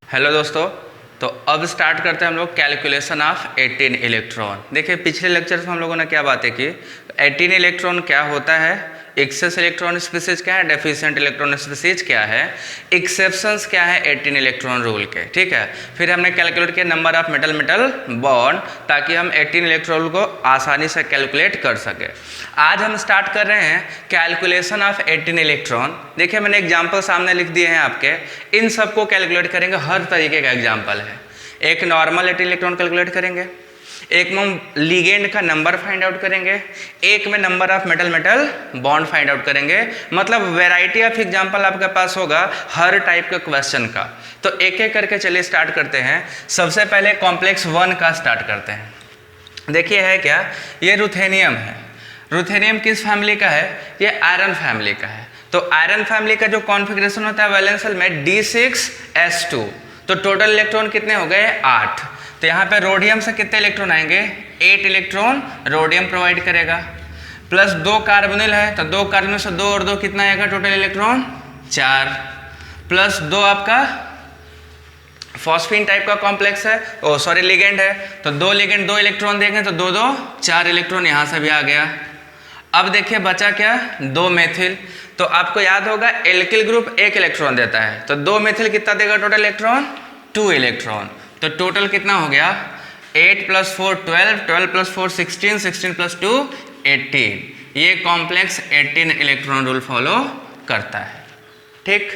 Hello दोस्तों। तो अब स्टार्ट करते हैं हम लोग कैलकुलेशन ऑफ 18 इलेक्ट्रॉन। देखिए पिछले लेक्चर में हम लोगों ने क्या बातें की, 18 इलेक्ट्रॉन क्या होता है, एक्सेस इलेक्ट्रॉन स्पीसीज क्या है, डेफिशिएंट इलेक्ट्रॉन स्पीसीज क्या है, एक्सेप्शंस क्या है 18 इलेक्ट्रॉन रूल के। ठीक है, फिर हमने कैलकुलेट किया number of metal metal bond, ताकि हम 18 इलेक्ट्रॉन को आसानी से कैलकुलेट कर सके। आज हम स्टार्ट कर रहे हैं कैलकुलेशन ऑफ 18 इलेक्ट्रॉन। देखिए मैंने एग्जाम्पल सामने लिख दिए हैं आपके, इन सबको कैलकुलेट करेंगे। हर तरीके का एग्जाम्पल है। एक नॉर्मल 18 इलेक्ट्रॉन कैलकुलेट करेंगे, एक में हम लिगेंड का नंबर फाइंड आउट करेंगे, एक में number of metal metal bond find out करेंगे। मतलब वैरायटी ऑफ एग्जांपल आपके पास होगा हर टाइप के क्वेश्चन का। तो एक एक करके चलिए स्टार्ट करते हैं। सबसे पहले कॉम्प्लेक्स 1 का स्टार्ट करते हैं। देखिए है क्या, ये रुथेनियम है। रुथेनियम किस फैमिली का है, ये आयरन फैमिली का है। तो आयरन फैमिली का जो कॉन्फ़िगरेशन होता है वैलेंस शेल में D6S2। तो टोटल इलेक्ट्रॉन कितने हो गए, 8। तो यहाँ पे रोडियम से कितने इलेक्ट्रॉन आएंगे, 8 इलेक्ट्रॉन रोडियम प्रोवाइड करेगा। प्लस 2 कार्बोनिल है, तो 2 कार्बोनिल से 2 और 2 कितना आएगा, टोटल इलेक्ट्रॉन 4। प्लस 2 आपका फॉस्फीन टाइप का कॉम्प्लेक्स है, ओ सॉरी लिगेंड है, तो 2 लिगेंड 2 इलेक्ट्रॉन देंगे तो 2 2 4 इलेक्ट्रॉन यहाँ से भी आ गया। अब देखिए बचा क्या, 2 मेथिल। तो आपको याद होगा एल्किल ग्रुप 1 इलेक्ट्रॉन देता है, तो 2 मेथिल कितना देगा टोटल इलेक्ट्रॉन, 2 इलेक्ट्रॉन। तो टोटल कितना हो गया, 8 + 4 12, 12 + 4 16, 16 + 2 18। ये कॉम्प्लेक्स 18 इलेक्ट्रॉन रूल फॉलो करता है। ठीक,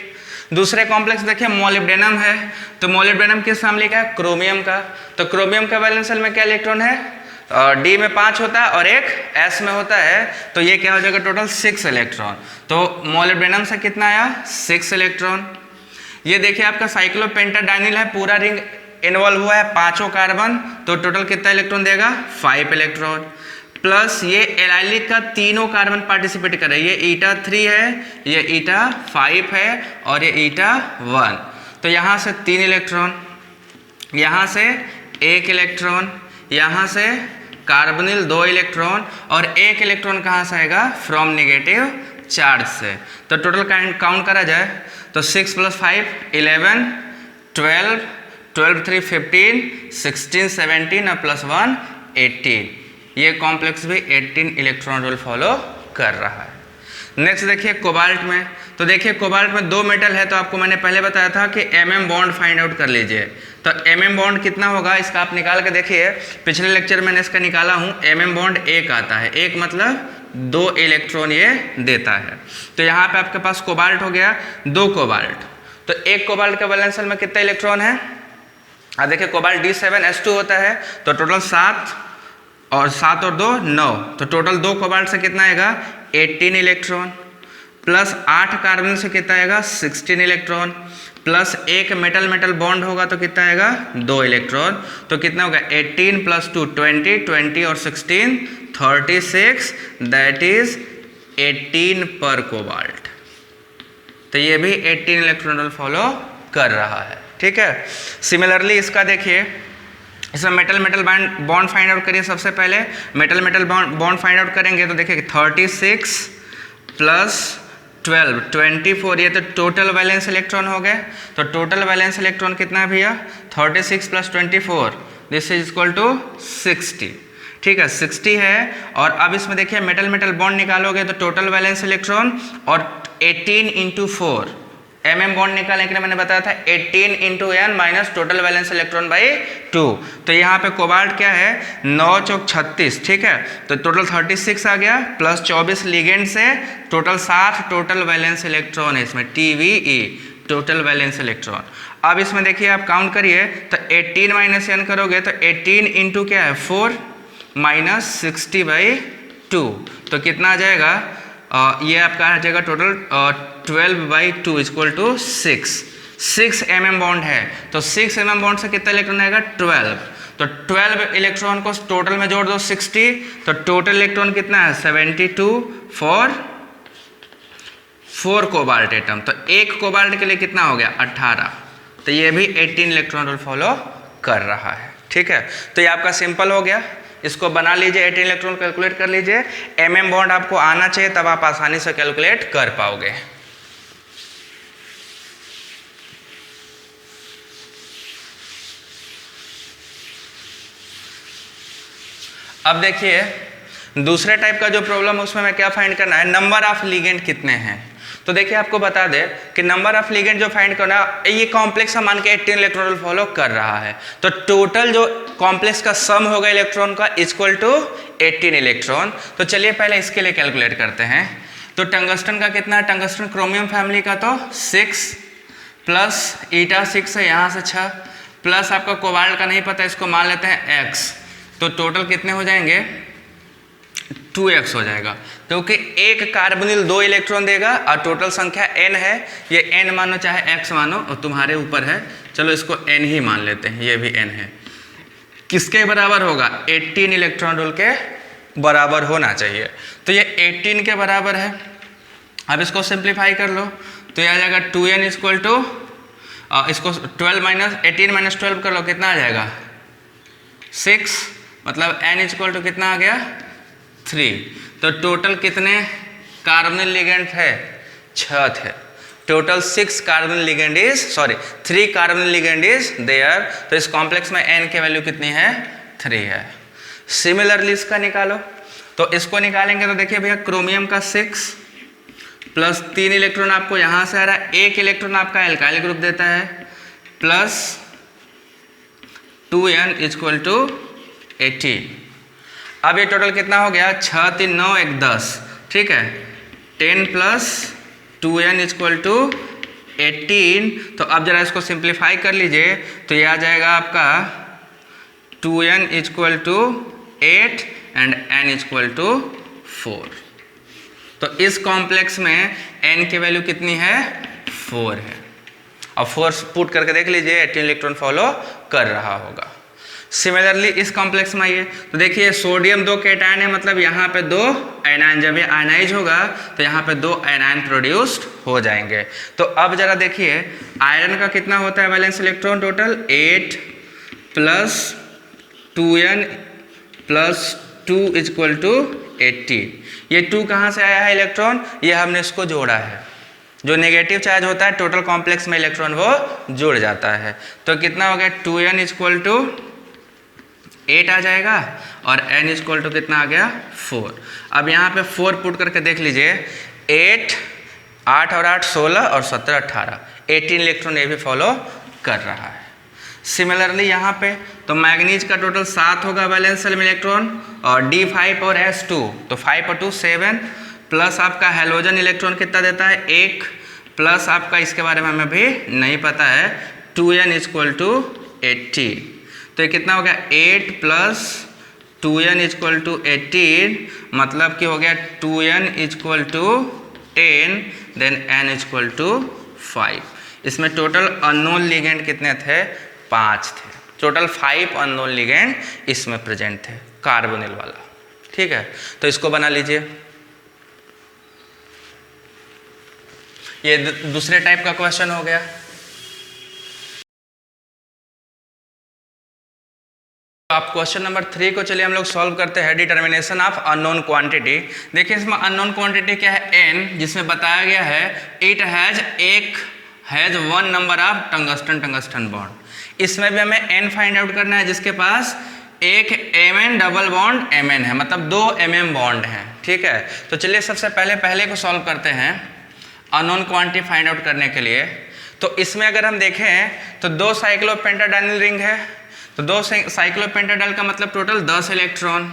दूसरे कॉम्प्लेक्स देखिए मोलिब्डेनम है। तो मोलिब्डेनम किस फैमिली का है, क्रोमियम का। तो क्रोमियम का वैलेंस शेल में क्या इलेक्ट्रॉन है, डी में 5 होता है और एक एस में होता है। तो ये क्या हो जाएगा, टोटल 6 इलेक्ट्रॉन। तो मोलिब्डेनम से कितना आया, 6 इलेक्ट्रॉन। ये देखिए आपका साइक्लोपेंटाडाइनिल है, पूरा रिंग इन्वॉल्व हुआ है, 5 कार्बन। तो टोटल कितना इलेक्ट्रॉन देगा, 5 इलेक्ट्रॉन। प्लस ये एलाइलिक का तीनों कार्बन पार्टिसिपेट कर रहे हैं, ये ईटा 3 है, ये ईटा 5 है और ये ईटा 1। तो यहाँ से 3 इलेक्ट्रॉन, यहाँ से 1 इलेक्ट्रॉन, यहाँ से कार्बोनिल 2 इलेक्ट्रॉन और 1 इलेक्ट्रॉन कहाँ से आएगा, फ्रॉम नेगेटिव चार्ज से। तो टोटल काउंट करा जाए तो 6 + 5 11, 12, 12 3 15, 16 17 और +1 18। ये कॉम्प्लेक्स भी 18 इलेक्ट्रॉन रूल फॉलो कर रहा है। नेक्स्ट देखिए कोबाल्ट में। तो देखिए कोबाल्ट में 2 मेटल है, तो आपको मैंने पहले बताया था कि MM बॉन्ड फाइंड आउट कर लीजिए। तो MM बॉन्ड कितना होगा, इसका आप निकाल के देखिए। पिछले लेक्चर में मैंने इसका निकाला हूँ। MM बॉन्ड 1 आता है, 1 मतलब 2 इलेक्ट्रॉन ये देता है। तो यहाँ पे आपके पास कोबाल्ट हो गया, 2 कोबाल्ट। तो 1 कोबाल्ट का वैलेंस शेल में कितना इलेक्ट्रॉन है, देखिए कोबाल्ट D7S2 होता है। तो टोटल 7 और 7 और 2 9। तो टोटल 2 कोबाल्ट से कितना आएगा, 18 इलेक्ट्रॉन। प्लस 8 कार्बन से कितना आएगा, 16 electron. Plus 1 metal metal bond होगा तो कितना आएगा, 2 इलेक्ट्रॉन। तो कितना होगा, 18 + 2 20, 20 और 16 36, दैट इज 18 पर कोबाल्ट। तो ये भी 18 इलेक्ट्रॉन रूल फॉलो कर रहा है। ठीक है, सिमिलरली इसका देखिए, इसमें metal metal bond find out करिए। सबसे पहले metal metal bond find out करेंगे तो देखिए 36 + 12 24, ये तो टोटल वैलेंस इलेक्ट्रॉन हो गए। तो टोटल वैलेंस इलेक्ट्रॉन कितना है भैया, 36 + 24, दिस इज इक्वल टू 60। ठीक है, 60 है। और अब इसमें देखिए मेटल मेटल बॉन्ड निकालोगे तो टोटल वैलेंस इलेक्ट्रॉन और 18 × 4 MM बॉन्ड निकालने के लिए मैंने बताया था 18 × n minus total valence electron by 2। तो यहाँ पे कोबाल्ट क्या है, 9 चौक 36। ठीक है, तो टोटल 36 आ गया, प्लस 24 लिगेंड से टोटल 60 टोटल वैलेंस इलेक्ट्रॉन है इसमें, TVE टोटल वैलेंस इलेक्ट्रॉन। अब इसमें देखिए आप काउंट करिए तो 18 - n करोगे तो 18 × क्या है 4 माइनस 60/2। तो कितना आ जाएगा, ये आपका आ जाएगा टोटल 12/2 = 6 MM बॉन्ड है। तो 6 MM बॉन्ड से कितना इलेक्ट्रॉन आएगा, 12। तो 12 इलेक्ट्रॉन को टोटल में जोड़ दो 60, तो टोटल इलेक्ट्रॉन कितना है 72 फॉर 4 कोबाल्ट एटम। तो 1 कोबाल्ट के लिए कितना हो गया, 18। तो ये भी 18 इलेक्ट्रॉन रूल फॉलो कर रहा है। ठीक है, तो ये आपका सिंपल हो गया, इसको बना लीजिए, 18 इलेक्ट्रॉन कैलकुलेट कर लीजिए। MM बॉन्ड आपको आना चाहिए, तब आप आसानी से कैलकुलेट कर पाओगे। अब देखिए दूसरे टाइप का जो प्रॉब्लम उसमें मैं क्या फाइंड करना है, नंबर ऑफ लिगेंड कितने हैं। तो देखिए आपको बता दे कि नंबर ऑफ लिगेंड जो फाइंड करना, ये कॉम्प्लेक्स हम मान के 18 इलेक्ट्रॉन फॉलो कर रहा है, तो टोटल जो कॉम्प्लेक्स का सम होगा इलेक्ट्रॉन का इक्वल टू 18 इलेक्ट्रॉन। तो चलिए पहले इसके लिए कैलकुलेट करते हैं। तो टंगस्टन का कितना है, टंगस्टन क्रोमियम फैमिली का तो 6 प्लस ईटा 6 है यहाँ से 6 प्लस आपका कोबाल्ट का नहीं पता, इसको मान लेते हैं x, तो टोटल कितने हो जाएंगे 2x हो जाएगा, क्योंकि एक कार्बोनिल 2 इलेक्ट्रॉन देगा और टोटल संख्या n है। ये n मानो चाहे x मानो और तुम्हारे ऊपर है, चलो इसको n ही मान लेते हैं, ये भी n है। किसके बराबर होगा, 18 इलेक्ट्रॉन रोल के बराबर होना चाहिए। तो ये 18 के बराबर है। अब इसको सिंप्लीफाई कर लो तो ये आ जाएगा 2n इक्वल टू, इसको 12 माइनस 18 माइनस 12 कर लो, कितना आ जाएगा 6, मतलब n इक्वल टू कितना आ गया 3। तो टोटल कितने कार्बोनिल लिगेंड है, 6 थे। Total 6 carbonyl ligand is, sorry 3 carbonyl ligand is there. तो इस कॉम्प्लेक्स में n की वैल्यू कितनी है, 3 है। सिमिलरली इसका निकालो, तो इसको निकालेंगे तो देखिए भैया क्रोमियम का 6 प्लस 3 इलेक्ट्रॉन आपको यहाँ से आ रहा है, 1 इलेक्ट्रॉन आपका एल्काइल ग्रुप देता है, प्लस 2n इक्वल टू 18। अब ये टोटल कितना हो गया, 6 3 9 1 10, ठीक है। 10 प्लस 2n इक्वल टू 18। तो अब जरा इसको सिंप्लीफाई कर लीजिए तो ये आ जाएगा आपका 2n equal to 8 and n equal to 4। तो इस कॉम्प्लेक्स में n की वैल्यू कितनी है, 4 है। अब 4 पुट करके देख लीजिए 18 इलेक्ट्रॉन फॉलो कर रहा होगा। सिमिलरली इस कॉम्प्लेक्स में आइए तो देखिए सोडियम 2 कैटायन है, मतलब यहाँ पे 2 आयनाइन, जब ये आयनाइज होगा तो यहाँ पे 2 आयनाइन प्रोड्यूस्ड हो जाएंगे। तो अब जरा देखिए आयरन का कितना होता है valence electron, total 8 plus 2n plus 2 equal to 18। ये 2 कहाँ से आया है इलेक्ट्रॉन, ये हमने इसको जोड़ा है। जो नेगेटिव चार्ज होता है टोटल कॉम्प्लेक्स में इलेक्ट्रॉन वो जुड़ जाता है। तो कितना हो गया 2n इक्वल टू 8 आ जाएगा और n इक्वल टू कितना आ गया 4। अब यहाँ पे 4 पुट करके देख लीजिए, 8 और 8 16 और 17 18, 18 इलेक्ट्रॉन ये भी फॉलो कर रहा है। सिमिलरली यहाँ पे तो मैग्नीज का टोटल 7 होगा वैलेंस शेल में इलेक्ट्रॉन और D5 और S2, तो 5 और 2 7 प्लस आपका हेलोजन इलेक्ट्रॉन कितना देता है 1 प्लस आपका इसके बारे में हमें भी नहीं पता है 2n इक्वल टू 80। तो ये कितना हो गया 8 प्लस 2n इक्वल टू 18, मतलब कि हो गया 2n equal to 10 then n equal to 5। इसमें टोटल अननोन लिगेंड कितने थे, 5 थे। टोटल 5 अननोन लिगेंड इसमें प्रेजेंट थे कार्बोनिल वाला, ठीक है। तो इसको बना लीजिए। ये दूसरे टाइप का क्वेश्चन हो गया। आप क्वेश्चन नंबर 3 को चलिए हम लोग सॉल्व करते हैं, डिटर्मिनेशन ऑफ अननोन क्वांटिटी। देखिए इसमें अननोन क्वांटिटी क्या है, n, जिसमें बताया गया है it has 1 number of tungsten bond. इसमें भी हमें n फाइंड आउट करना है, जिसके पास एक Mn डबल बॉन्ड Mn है, मतलब 2 mm बॉन्ड है, ठीक है। तो चलिए सबसे पहले को सॉल्व करते हैं अननोन क्वांटिटी फाइंड आउट करने के लिए। तो इसमें अगर हम देखें तो 2 साइक्लोपेंटाडाइनिल रिंग है, तो 2 साइक्लोपेंटाडाइल का मतलब टोटल 10 इलेक्ट्रॉन।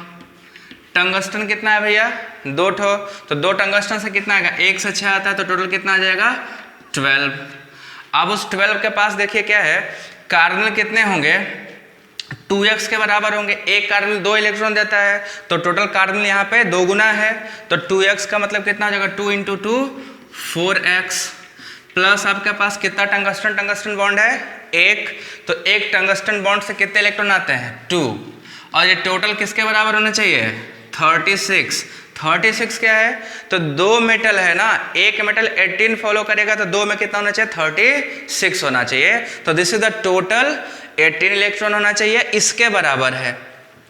टंगस्टन कितना है भैया 2 ठो, तो 2 टंगस्टन से कितना आएगा 1 से 6 आता है, तो टोटल कितना आ जाएगा 12। अब उस 12 के पास देखिए क्या है, कार्बोनिल कितने होंगे 2x के बराबर होंगे। एक कार्बोनिल 2 इलेक्ट्रॉन देता है, तो टोटल कार्बोनिल यहाँ पे 2 गुना है, तो 2x का मतलब कितना हो जाएगा 2 इंटू 2 4x प्लस आपके पास कितना टंगस्टन बॉन्ड है 1, तो एक टंगस्टन बॉन्ड से कितने इलेक्ट्रॉन आते हैं 2, और ये टोटल किसके बराबर होना चाहिए 36 क्या है, तो 2 मेटल है ना, एक मेटल 18 फॉलो करेगा तो 2 में कितना होना चाहिए 36 होना चाहिए। तो this is the total 18 electron होना चाहिए, इसके बराबर है,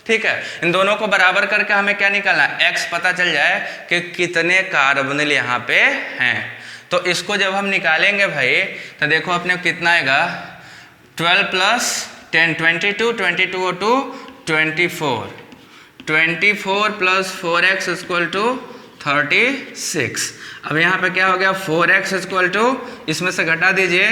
ठीक है। इन दोनों को बराबर करके हमें क्या निकालना है x पता चल जाए कि कितने कार्बोनिल यहाँ पे हैं। तो इसको जब हम निकालेंगे भाई तो देखो अपने कितना आएगा 12 प्लस 10 22 22 और 2 24 24 प्लस 4x इक्वल टू 36। अब यहाँ पे क्या हो गया, 4x इक्वल टू, इसमें से घटा दीजिए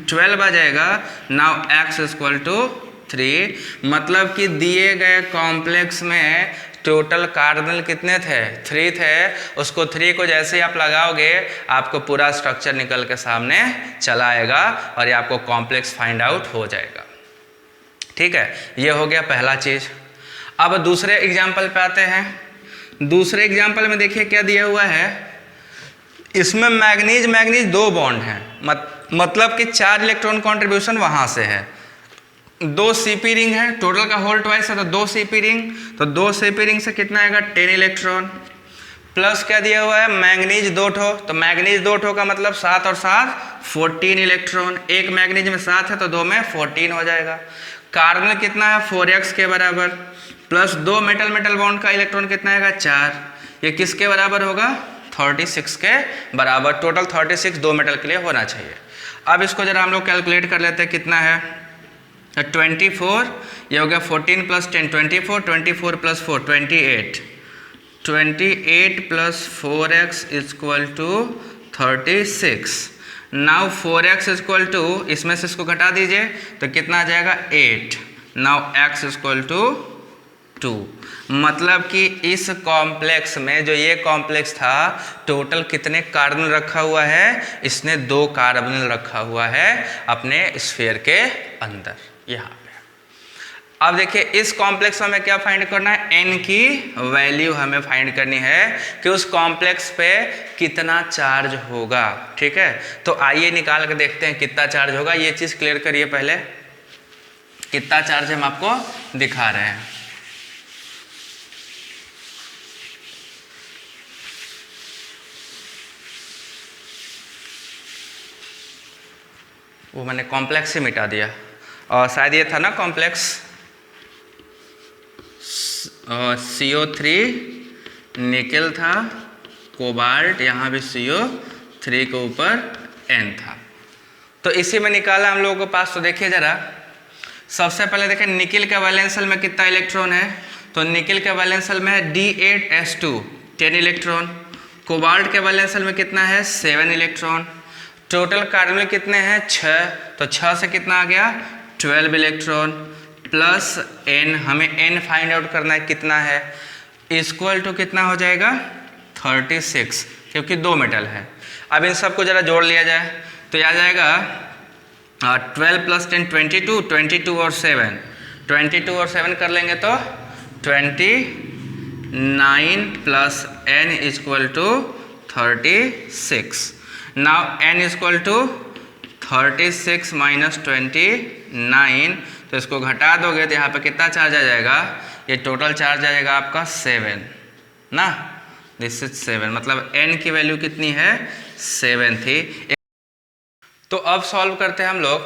12 आ जाएगा। नाउ x इक्वल टू 3, मतलब कि दिए गए कॉम्प्लेक्स में टोटल कार्बन कितने थे, 3 थे। उसको 3 को जैसे ही आप लगाओगे आपको पूरा स्ट्रक्चर निकल के सामने चला आएगा और ये आपको कॉम्प्लेक्स फाइंड आउट हो जाएगा। ठीक है, ये हो गया पहला चीज। अब दूसरे एग्जाम्पल पे आते हैं। दूसरे एग्जाम्पल में देखिए क्या दिया हुआ है, इसमें मैग्नीज मैग्नीज 2 बॉन्ड हैं, मतलब कि 4 इलेक्ट्रॉन कॉन्ट्रीब्यूशन वहां से है। 2 CP रिंग है, टोटल का होल ट्वाइस है तो 2 CP रिंग, तो 2 CP रिंग से कितना आएगा 10 इलेक्ट्रॉन। प्लस क्या दिया हुआ है, मैग्नीज 2 ठो, तो मैग्नीज 2 ठो का मतलब 7 और 7 14 इलेक्ट्रॉन। एक मैग्नीज में 7 है तो 2 में 14 हो जाएगा। कार्बन कितना है 4x के बराबर, प्लस 2 मेटल मेटल बॉन्ड का इलेक्ट्रॉन कितना आएगा 4, ये किसके बराबर होगा 36 के बराबर। टोटल 36 2 मेटल के लिए होना चाहिए। अब इसको जरा हम लोग कैलकुलेट कर लेते हैं कितना है, 24, ये हो गया 14 plus 10 24, 24 plus 4 28, 28 plus 4x equal to 36। Now 4x equal to, इसमें से इसको घटा दीजिए तो कितना आ जाएगा 8। नाउ x इक्वल टू 2, मतलब कि इस कॉम्प्लेक्स में जो ये कॉम्प्लेक्स था टोटल कितने कार्बन रखा हुआ है, इसने 2 कार्बन रखा हुआ है अपने स्फीयर के अंदर यहाँ पे। अब देखिए इस कॉम्प्लेक्स में हमें क्या फाइंड करना है, n की वैल्यू हमें फाइंड करनी है कि उस कॉम्प्लेक्स पे कितना चार्ज होगा। ठीक है, तो आइए निकाल के देखते हैं कितना चार्ज होगा। ये चीज क्लियर करिए पहले, कितना चार्ज हम आपको दिखा रहे हैं। वो मैंने कॉम्प्लेक्स ही मिटा दिया, और शायद ये था ना कॉम्प्लेक्स CO3 निकेल था, कोबाल्ट, यहाँ भी CO3 के ऊपर N था, तो इसी में निकाला हम लोगों के पास। तो देखिए जरा, सबसे पहले देखें निकेल के वैलेंसल में कितना इलेक्ट्रॉन है, तो निकेल के वैलेंसल में है D8S2 10 इलेक्ट्रॉन, कोबाल्ट के वैलेंसल में कितना है 7 इलेक्ट्रॉन, टोटल कार्बन कितने हैं 6, तो 6 से कितना आ गया 12 इलेक्ट्रॉन, प्लस n, हमें n फाइंड आउट करना है कितना है, इक्वल टू कितना हो जाएगा 36, क्योंकि 2 मेटल है। अब इन सबको जरा जोड़ लिया जाए तो यह आ जाएगा 12 प्लस 10 22, 22 और 7, 22 और 7 कर लेंगे तो 29 plus n equal to 36। Now n equal to 36 minus 29, तो इसको घटा दोगे तो यहाँ पे कितना चार्ज आ जाएगा, ये टोटल चार्ज आ जाएगा आपका 7 ना, दिस इज 7, मतलब n की वैल्यू कितनी है 7 थी। तो अब सॉल्व करते हैं हम लोग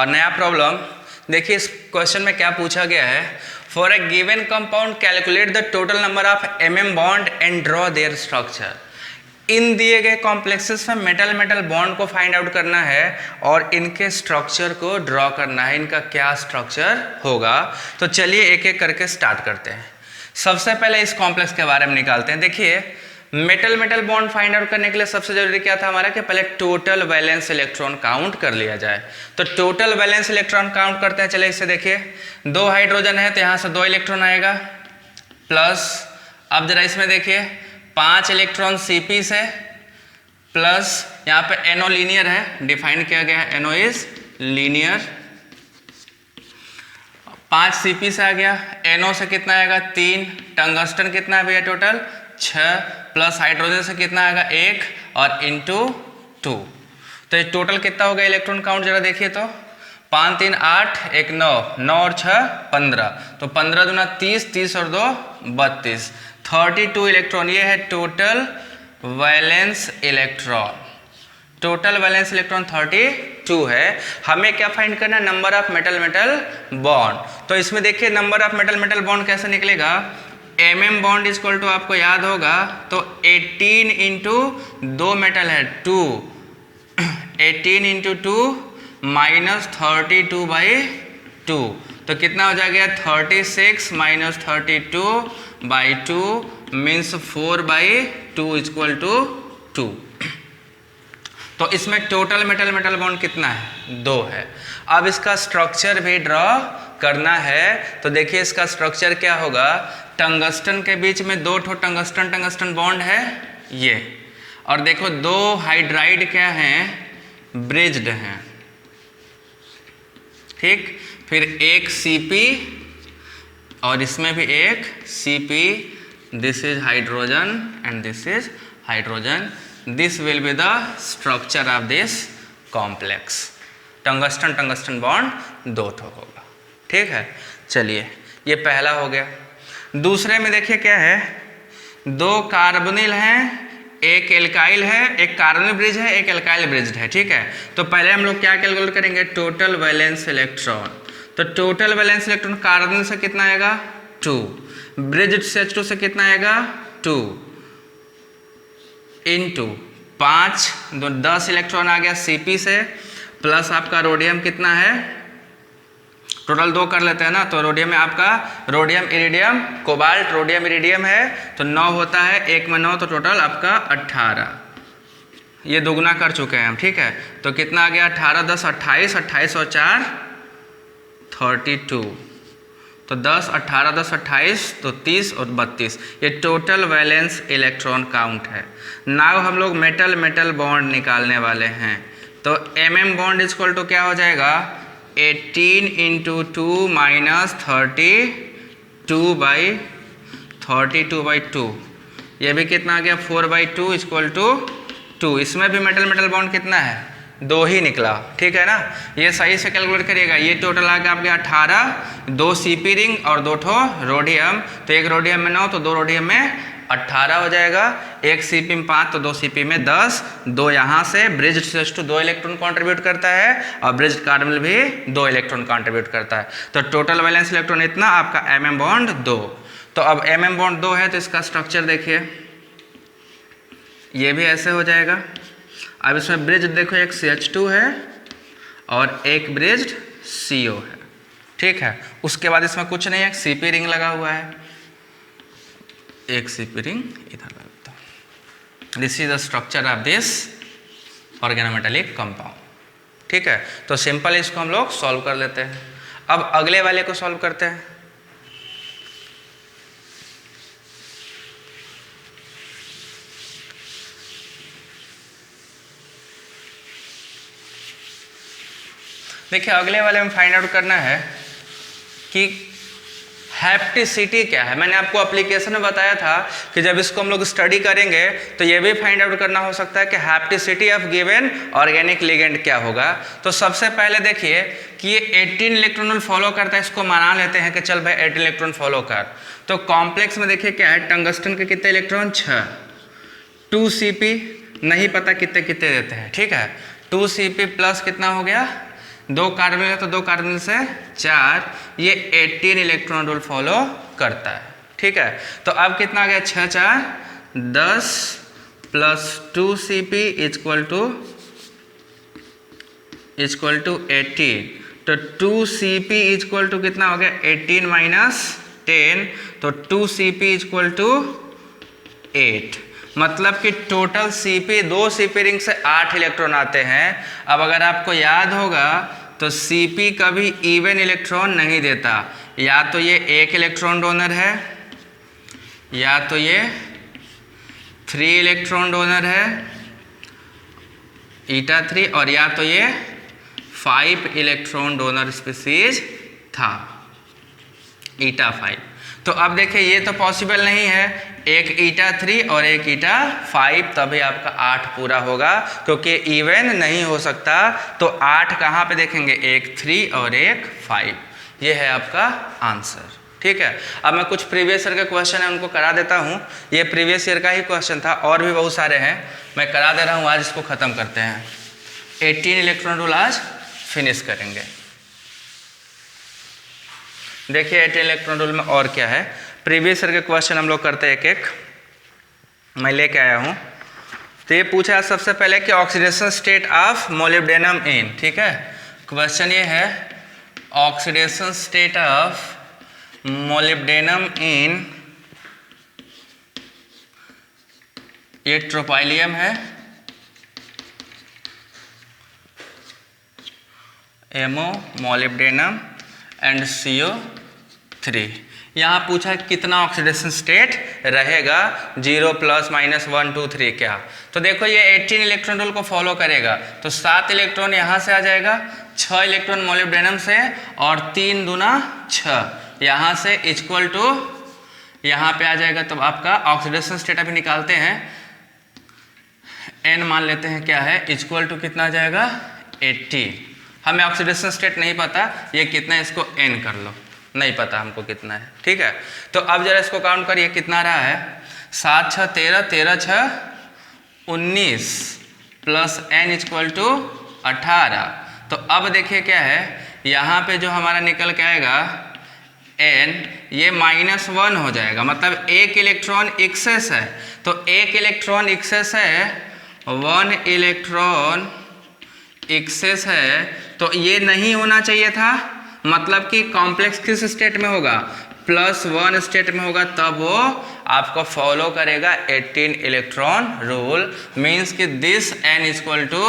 नया प्रॉब्लम। देखिए इस क्वेश्चन में क्या पूछा गया है, for a given compound calculate the total number of mm bond and draw their structure. इन दिए गए कॉम्प्लेक्सेस में मेटल मेटल बॉन्ड को फाइंड आउट करना है और इनके स्ट्रक्चर को ड्रॉ करना है, इनका क्या स्ट्रक्चर होगा। तो चलिए एक एक करके स्टार्ट करते हैं। सबसे पहले इस कॉम्प्लेक्स के बारे में निकालते हैं। देखिए metal metal bond find out करने के लिए सबसे जरूरी क्या था हमारा, कि पहले टोटल वैलेंस इलेक्ट्रॉन काउंट कर लिया जाए। तो टोटल वैलेंस इलेक्ट्रॉन काउंट करते हैं। चलिए इसे देखिए, 2 हाइड्रोजन है तो यहाँ से 2 इलेक्ट्रॉन आएगा, प्लस अब जरा इसमें देखिए 5 इलेक्ट्रॉन CP से, प्लस यहाँ पे NO लीनियर है, डिफाइन किया गया है NO इज लीनियर, 5 CP से आ गया, NO से कितना आएगा 3, टंगस्टन कितना है भैया टोटल 6, प्लस हाइड्रोजन से कितना आएगा 1 और इंटू 2, तो ये टोटल कितना होगा इलेक्ट्रॉन काउंट जरा देखिए तो 5 3 8 1 9, 9 और 6 15, तो 15 दूना 30, 30 और 2 32, 32 इलेक्ट्रॉन। ये है total valence electron, total valence electron 32 है। हमें क्या फाइंड करना है, number of metal metal bond. तो इसमें देखिए number of metal metal bond कैसे निकलेगा, mm बॉन्ड इक्वल टू आपको याद होगा तो 18 इंटू 2 मेटल है 2, 18 इंटू 2 माइनस 32/2, तो कितना हो जाएगा 36 माइनस 32 2 मीन्स 4/2 इक्वल टू 2। तो इसमें टोटल मेटल मेटल बॉन्ड कितना है? 2 है। अब इसका स्ट्रक्चर भी ड्रॉ करना है। तो देखिए इसका स्ट्रक्चर क्या होगा, टंगस्टन के बीच में 2 ठो टंगस्टन टंगस्टन बॉन्ड है ये, और देखो 2 हाइड्राइड क्या हैं, ब्रिज्ड हैं, ठीक। फिर एक Cp और इसमें भी एक Cp, this is hydrogen and this is hydrogen, this will be the structure of this complex. Tungsten tungsten bond 2 ठो होगा, ठीक है। चलिए ये पहला हो गया। दूसरे में देखिए क्या है, 2 कार्बोनिल हैं, एक एल्काइल है, एक कार्बोनिल ब्रिज है, एक एल्काइल ब्रिज है, ठीक है। तो पहले हम लोग क्या कैलकुलेट करेंगे, टोटल वैलेंस इलेक्ट्रॉन। तो टोटल वैलेंस इलेक्ट्रॉन कार्बोनिल से कितना आएगा, 2, ब्रिज से H2 से कितना आएगा, 2 इंटू 5, 10 इलेक्ट्रॉन आ गया Cp से, प्लस आपका रोडियम कितना है, टोटल 2 कर लेते हैं ना, तो रोडियम में आपका rhodium iridium cobalt rhodium iridium है, तो 9 होता है, 1 में 9, तो टोटल आपका 18। ये दोगुना कर चुके हैं हम, ठीक है। तो कितना आ गया, 18 10 28, 28 और 4 32, तो 10 18 10 28, तो 30 और 32, ये टोटल वैलेंस इलेक्ट्रॉन काउंट है। नाउ हम लोग मेटल मेटल बॉन्ड निकालने वाले हैं। तो mm बॉन्ड इक्वल टू क्या हो जाएगा, 18 इंटू 2 माइनस 32/2, ये भी कितना आ गया, 4/2 इक्वल टू 2। इसमें भी मेटल मेटल बॉन्ड कितना है, 2 ही निकला, ठीक है ना। ये सही से कैलकुलेट करिएगा। ये टोटल आ गया आपके 18, 2 Cp रिंग और 2 ठो रोडियम, तो एक रोडियम में 9, तो 2 रोडियम में 18 हो जाएगा, एक Cp में 5, तो 2 Cp में 10, 2 यहाँ से ब्रिज से 2 इलेक्ट्रॉन कंट्रीब्यूट करता है, और ब्रिज कार्बन भी 2 इलेक्ट्रॉन कंट्रीब्यूट करता है। तो टोटल वैलेंस इलेक्ट्रॉन इतना, आपका mm बॉन्ड 2। तो अब mm बॉन्ड 2 है, तो इसका स्ट्रक्चर देखिए, ये भी ऐसे हो जाएगा। अब इसमें ब्रिज देखो, एक CH2 है और एक ब्रिज्ड CO है, ठीक है। उसके बाद इसमें कुछ नहीं है, Cp रिंग लगा हुआ है, एक Cp रिंग इधर लगा देता हूं। This is the structure of this organometallic compound, ठीक है। तो सिंपल इसको हम लोग सॉल्व कर लेते हैं। अब अगले वाले को सॉल्व करते हैं। देखिए अगले वाले में फाइंड आउट करना है कि हैप्टिसिटी क्या है। मैंने आपको एप्लीकेशन में बताया था कि जब इसको हम लोग स्टडी करेंगे तो ये भी फाइंड आउट करना हो सकता है कि हैप्टिसिटी ऑफ गिवन ऑर्गेनिक लिगेंड क्या होगा। तो सबसे पहले देखिए कि ये 18 इलेक्ट्रॉन फॉलो करता है, इसको माना लेते हैं कि चल भाई 18 इलेक्ट्रॉन फॉलो कर। तो कॉम्प्लेक्स में देखिए क्या है, टंगस्टन के कितने इलेक्ट्रॉन, 6, 2 Cp नहीं पता कितने कितने देते हैं, ठीक है। 2 Cp प्लस कितना हो गया, 2 कार्बन है, तो 2 कार्बन से 4, ये 18 इलेक्ट्रॉन रूल फॉलो करता है, ठीक है। तो अब कितना आ गया, 6 4 10 प्लस 2 Cp इक्वल टू 18। तो 2 Cp इक्वल टू कितना हो गया, 18 माइनस 10, तो 2 Cp इक्वल टू 8। मतलब कि टोटल Cp 2 Cp रिंग से 8 इलेक्ट्रॉन आते हैं। अब अगर आपको याद होगा तो Cp कभी इवन इलेक्ट्रॉन नहीं देता, या तो ये 1 इलेक्ट्रॉन डोनर है, या तो ये 3 इलेक्ट्रॉन डोनर है ईटा 3, और या तो ये 5 इलेक्ट्रॉन डोनर स्पीसीज था ईटा 5। तो अब देखिए ये तो पॉसिबल नहीं है, एक ईटा 3 और एक ईटा 5, तभी आपका 8 पूरा होगा, क्योंकि इवन नहीं हो सकता। तो 8 कहाँ पे देखेंगे, एक 3 और एक 5, ये है आपका आंसर, ठीक है। अब मैं कुछ प्रीवियस ईयर के क्वेश्चन है उनको करा देता हूँ। ये प्रीवियस ईयर का ही क्वेश्चन था, और भी बहुत सारे हैं, मैं करा दे रहा हूँ। आज इसको ख़त्म करते हैं, 18 इलेक्ट्रॉन रूल आज फिनिश करेंगे। देखिए 18 इलेक्ट्रॉन रूल में और क्या है, प्रीवियस ईयर के क्वेश्चन हम लोग करते हैं एक एक, मैं लेके आया हूँ। तो ये पूछा है सबसे पहले कि ऑक्सीडेशन स्टेट ऑफ मोलिब्डेनम इन, ठीक है। क्वेश्चन ये है ऑक्सीडेशन स्टेट ऑफ मोलिब्डेनम इन ये ट्रोपाइलियम है, एमओ मोलिब्डेनम एंड CO3। यहाँ पूछा कितना ऑक्सीडेशन स्टेट रहेगा, 0 प्लस माइनस 1 2 3 क्या। तो देखो ये 18 इलेक्ट्रॉन रूल को फॉलो करेगा, तो 7 इलेक्ट्रॉन यहाँ से आ जाएगा, 6 इलेक्ट्रॉन मोलिब्डेनम से और 3 दूना 6 यहाँ से इक्वल टू यहाँ पे आ जाएगा। तो आपका ऑक्सीडेशन स्टेट अभी निकालते हैं, n मान लेते हैं क्या है, इक्वल टू कितना आ जाएगा 80। हमें ऑक्सीडेशन स्टेट नहीं पता ये कितना है, इसको n कर लो, नहीं पता हमको कितना है, ठीक है। तो अब जरा इसको काउंट करिए कितना रहा है, 7 6 13, 13 6 19 प्लस n इक्वल टू 18। तो अब देखिए क्या है, यहाँ पे जो हमारा निकल के आएगा n, ये -1 हो जाएगा, मतलब एक इलेक्ट्रॉन एक्सेस है। तो एक इलेक्ट्रॉन एक्सेस है, 1 इलेक्ट्रॉन एक्सेस है, तो ये नहीं होना चाहिए था, मतलब कि कॉम्प्लेक्स किस स्टेट में होगा, +1 स्टेट में होगा, तब वो आपको फॉलो करेगा 18 इलेक्ट्रॉन रूल। मीन्स कि दिस n इक्वल टू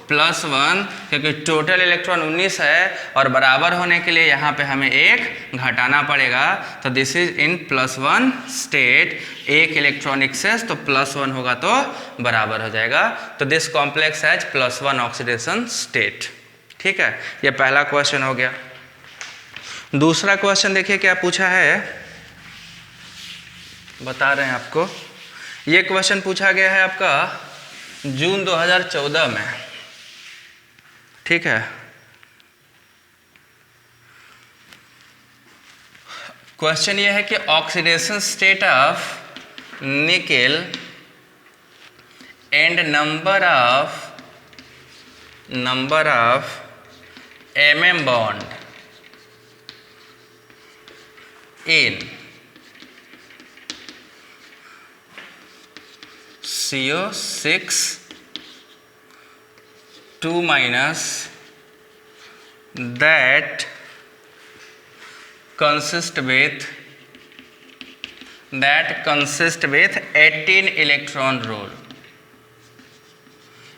+1, क्योंकि टोटल इलेक्ट्रॉन 19 है और बराबर होने के लिए यहाँ पे हमें एक घटाना पड़ेगा। तो दिस इज इन +1 स्टेट, एक इलेक्ट्रॉन एक्सेस, तो +1 होगा तो बराबर हो जाएगा। तो this complex has +1 oxidation state, ठीक है। ये पहला क्वेश्चन हो गया। दूसरा क्वेश्चन देखिए क्या पूछा है, बता रहे हैं आपको। ये क्वेश्चन पूछा गया है आपका जून 2014 में, ठीक है। क्वेश्चन ये है कि oxidation state of nickel and number of mm bond in CO6 2 minus that consist with 18 electron rule.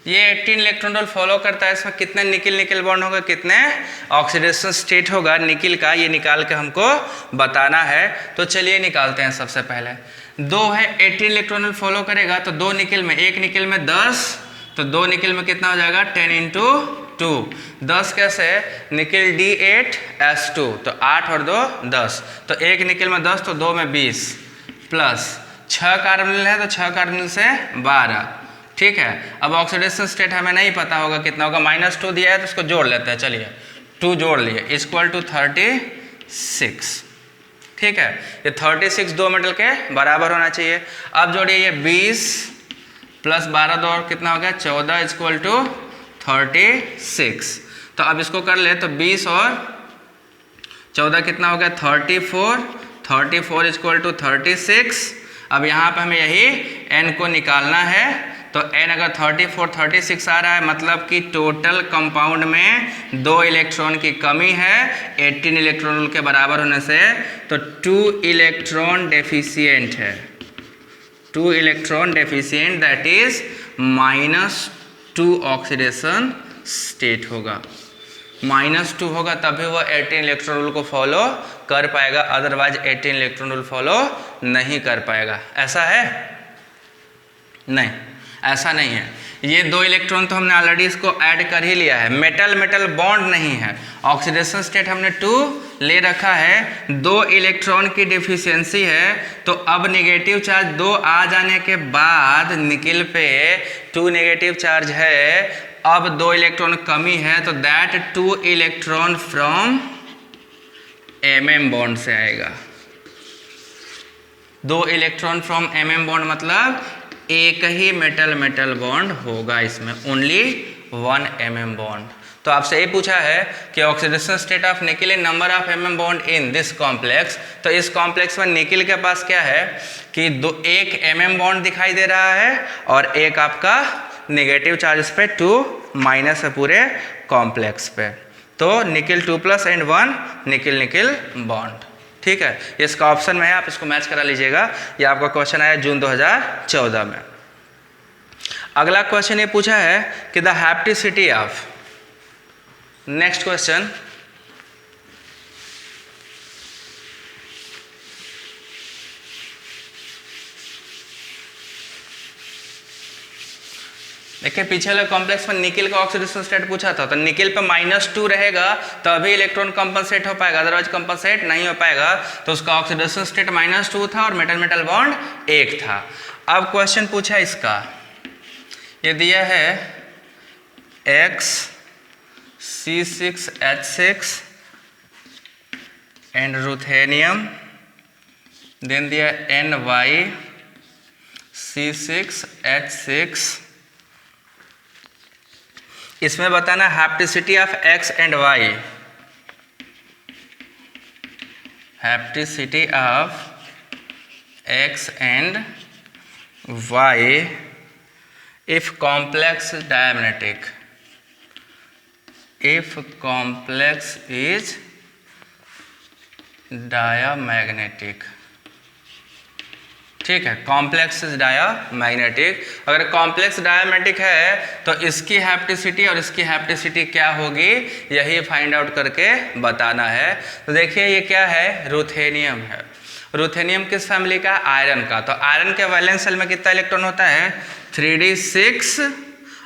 ये 18 इलेक्ट्रॉन रोल फॉलो करता है, इसमें कितने निकिल निकिल बॉन्ड होगा, कितने ऑक्सीडेशन स्टेट होगा निकिल का, ये निकाल के हमको बताना है। तो चलिए निकालते हैं। सबसे पहले 2 है, 18 इलेक्ट्रॉन रोल फॉलो करेगा, तो 2 निकिल में, एक निकिल में 10, तो 2 निकिल में कितना हो जाएगा 10 × 2, 10 कैसे, निकिल D8S2, तो 8 और 2 10, तो एक निकिल में 10, तो 2 में 20 प्लस 6 कार्बोनिल है, तो 6 कार्बोनिल से 12, ठीक है। अब ऑक्सीडेशन स्टेट हमें नहीं पता होगा कितना होगा, -2 दिया है तो उसको जोड़ लेते हैं, चलिए 2 जोड़ लिए, इक्वल टू 36, ठीक है। ये 36 दो मेटल के बराबर होना चाहिए। अब जोड़िए, ये 20 प्लस 12 दो और कितना हो गया 14 इक्वल टू 36। तो अब इसको कर ले, तो 20 और 14 कितना हो गया 34, 34 इक्वल टू 36। अब यहाँ पे हमें यही n को निकालना है, तो n अगर 34 36 आ रहा है, मतलब कि टोटल कंपाउंड में 2 इलेक्ट्रॉन की कमी है 18 इलेक्ट्रॉन रूल के बराबर होने से, तो 2 इलेक्ट्रॉन डेफिशिएंट है, 2 electron deficient, that is -2 oxidation state होगा। -2 होगा तभी वो 18 इलेक्ट्रॉन रूल को फॉलो कर पाएगा, अदरवाइज 18 इलेक्ट्रॉन रूल फॉलो नहीं कर पाएगा। ऐसा है? नहीं, ऐसा नहीं है। ये 2 इलेक्ट्रॉन तो हमने ऑलरेडी इसको ऐड कर ही लिया है, मेटल मेटल बॉन्ड नहीं है, ऑक्सीडेशन स्टेट हमने 2 ले रखा है, 2 इलेक्ट्रॉन की डिफिशियंसी है। तो अब नेगेटिव चार्ज 2 आ जाने के बाद निकिल पे 2 नेगेटिव चार्ज है, अब 2 इलेक्ट्रॉन कमी है, तो that 2 electron from mm bond से आएगा। 2 इलेक्ट्रॉन फ्रॉम mm बॉन्ड मतलब एक ही मेटल मेटल बॉन्ड होगा, इसमें ओनली 1 mm बॉन्ड। तो आपसे ये पूछा है कि oxidation state of nickel in number of mm bond in this complex. तो इस कॉम्प्लेक्स में निकिल के पास क्या है कि एक mm बॉन्ड दिखाई दे रहा है और एक आपका नेगेटिव चार्ज पे 2 माइनस है पूरे कॉम्प्लेक्स पे। तो nickel 2+ and 1 nickel nickel bond, ठीक है। इसका ऑप्शन में है, आप इसको मैच करा लीजिएगा। ये आपका क्वेश्चन आया जून 2014 में। अगला क्वेश्चन ये पूछा है कि द हैप्टिसिटी ऑफ, नेक्स्ट क्वेश्चन, देखिए पीछे वाले कॉम्प्लेक्स में निकिल का ऑक्सीडेशन स्टेट पूछा था, तो निकिल पे -2 रहेगा तभी इलेक्ट्रॉन कंपनसेट हो पाएगा, अदरवाइज कंपनसेट नहीं हो पाएगा। तो उसका ऑक्सीडेशन स्टेट -2 था और मेटल मेटल बॉन्ड 1 था। अब क्वेश्चन पूछा इसका, ये दिया है XC6H6 एंड रुथेनियम, देन दिया NyC6H6। इसमें बताना hapticity of X and Y, hapticity of X and Y if complex diamagnetic, if complex is diamagnetic, ठीक है, कॉम्प्लेक्स डायामैग्नेटिक। अगर कॉम्प्लेक्स डायामैग्नेटिक है तो इसकी हैप्टिसिटी और इसकी हैप्टिसिटी क्या होगी, यही फाइंड आउट करके बताना है। तो देखिए ये क्या है, रुथेनियम है। रुथेनियम किस फैमिली का, आयरन का। तो आयरन के वैलेंस शेल में कितना इलेक्ट्रॉन होता है, 3d6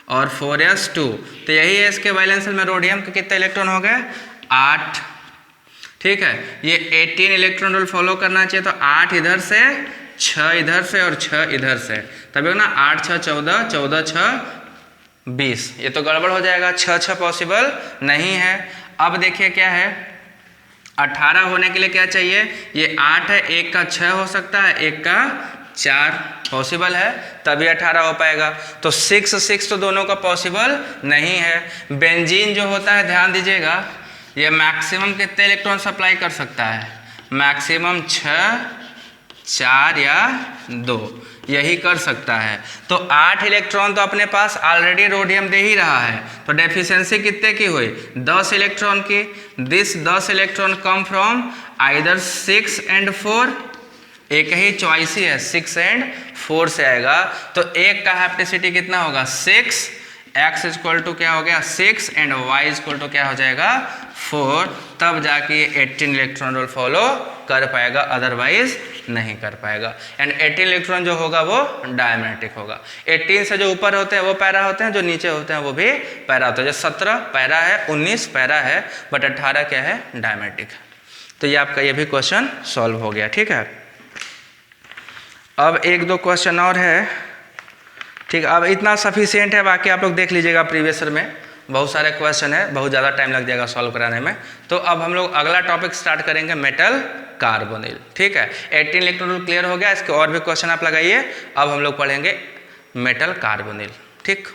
और 4s2। तो यही है इसके वैलेंस शेल में। रोडियम के कितने इलेक्ट्रॉन हो गए, 8, ठीक है। ये 18 इलेक्ट्रॉन रूल फॉलो करना चाहिए, तो 8 इधर से, 6 इधर से और 6 इधर से, तभी ना 8 6 14, 14 6 20। ये तो गड़बड़ हो जाएगा, 6 6 पॉसिबल नहीं है। अब देखिए क्या है, 18 होने के लिए क्या चाहिए, ये 8 है, एक का 6 हो सकता है, एक का 4 पॉसिबल है, तभी 18 हो पाएगा। तो 6 6 तो दोनों का पॉसिबल नहीं है। बेंजीन जो होता है, ध्यान दीजिएगा, ये मैक्सिमम कितने इलेक्ट्रॉन सप्लाई कर सकता है, मैक्सिमम 6 4 या 2 यही कर सकता है। तो 8 इलेक्ट्रॉन तो अपने पास ऑलरेडी रोडियम दे ही रहा है, तो डेफिशिएंसी कितने की हुई, 10 इलेक्ट्रॉन की। This 10 electron come from either 6 and 4, एक ही चॉइस ही है, 6 एंड 4 से आएगा। तो एक का हैप्टिसिटी कितना होगा, 6, x इक्वल टू क्या हो गया 6 एंड y इक्वल टू क्या हो जाएगा 4, तब जाके 18 इलेक्ट्रॉन रोल फॉलो कर पाएगा, अदरवाइज नहीं कर पाएगा। एंड 18 इलेक्ट्रॉन जो होगा वो डायमैग्नेटिक होगा। 18 से जो ऊपर होते हैं वो पैरा होते हैं, जो नीचे होते हैं वो भी पैरा होते हैं। जो 17 पैरा है, 19 पैरा है, बट 18 क्या है, डायमैग्नेटिक है। तो ये आपका ये भी क्वेश्चन सॉल्व हो गया, ठीक है। अब एक दो क्वेश्चन और है, ठीक। अब इतना सफिशिएंट है, बाकी आप लोग देख लीजिएगा प्रीवियस ईयर में बहुत सारे क्वेश्चन है, बहुत ज़्यादा टाइम लग जाएगा सॉल्व कराने में। तो अब हम लोग अगला टॉपिक स्टार्ट करेंगे, मेटल कार्बोनिल, ठीक है। 18 इलेक्ट्रॉन रूल क्लियर हो गया, इसके और भी क्वेश्चन आप लगाइए। अब हम लोग पढ़ेंगे मेटल कार्बोनिल, ठीक।